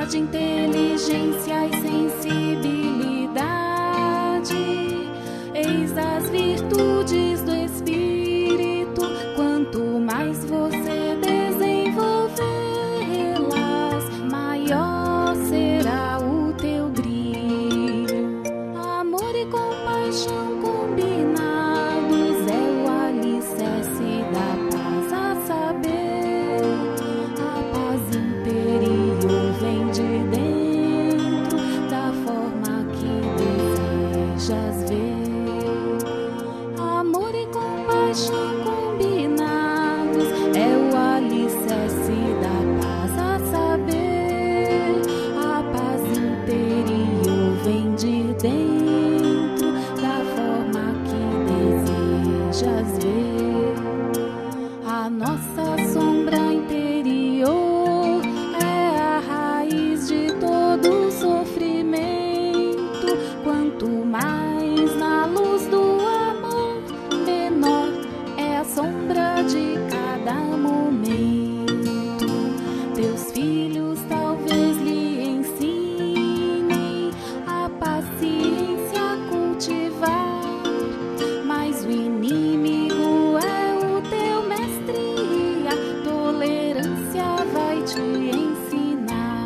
de inteligência e sensibilidade. Eis as virtudes do Espírito, quanto mais você desenvolvê-las, maior será o teu brilho. Amor e compaixão combinados é o alicerce da paz, a saber, a paz interior vem de dentro, da forma que desejas ver. Amor e compaixão combinados é o alicerce da paz, a saber, a paz interior vem de dentro, da forma que desejas ver. A nossa sombra interior é a raiz de todo sofrimento. Quanto mais na luz do amor, menor é a sombra de cada momento. Teus filhos talvez lhe ensinem a paciência a cultivar, mas o inimigo é o teu mestre e a tolerância vai te ensinar.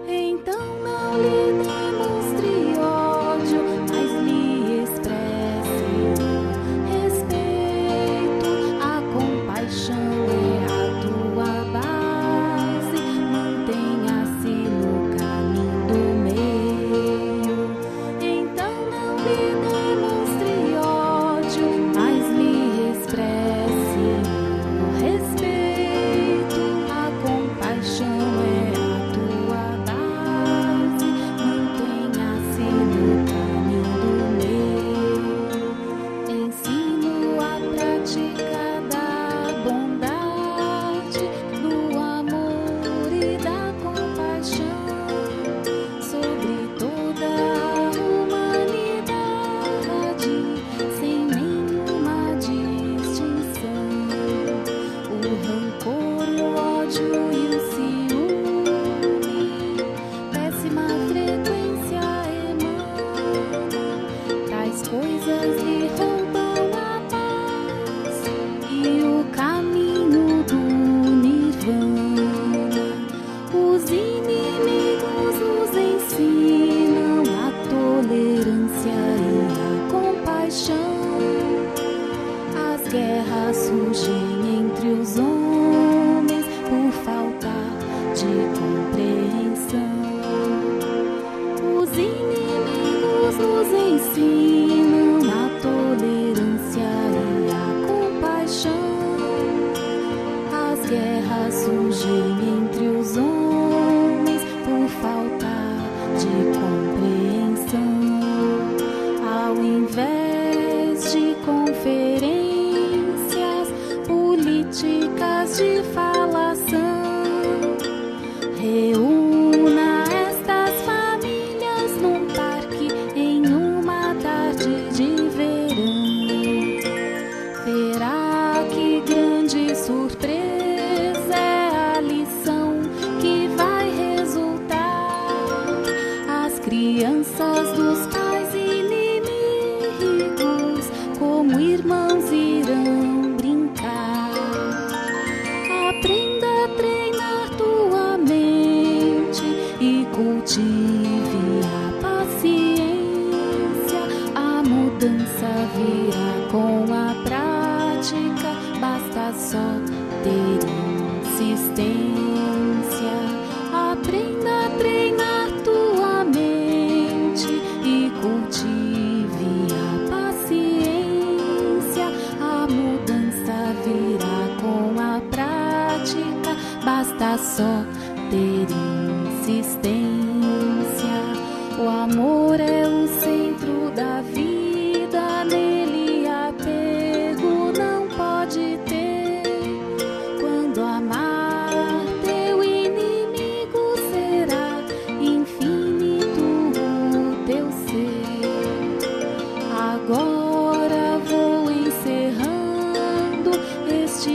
Então não lhe demonstre ódio, mas lhe expresse respeito. A compaixão é a tua base, mantenha-se no caminho do meio. Então não lhe demonstre ódio, mas lhe expresse o respeito. A compaixão é a tua base, mantenha-se no caminho do meio. Ensino a prática da bondade, do amor e da compaixão sobre toda a humanidade, sem nenhuma distinção. O rancor, o ódio e o ciúme, péssima frequência emanam. Tais coisas lhe roubam a paz e o caminho do nirvana. Os inimigos nos ensinam a tolerância e a compaixão. As guerras surgem entre os homens por falta de compreensão. Os inimigos nos ensinam a tolerância e a compaixão. As guerras surgem entre os homens por falta de compreensão. Ao invés de conferências políticas de falação, reúna estas famílias num parque em uma tarde de verão. Verá que grande surpresa é a lição que vai resultar. As crianças dos pais inimigos, como irmãos, irão brincar. Aprenda a treinar tua mente e cultive a paciência. A mudança virá com a prática, basta só ter insistência. Aprenda a treinar tua mente e cultive a paciência. A mudança virá com a prática, basta só ter insistência. O amor é o centro da vida, nele apego não pode ter. Quando amar teu inimigo, será infinito o teu ser. Agora vou encerrando este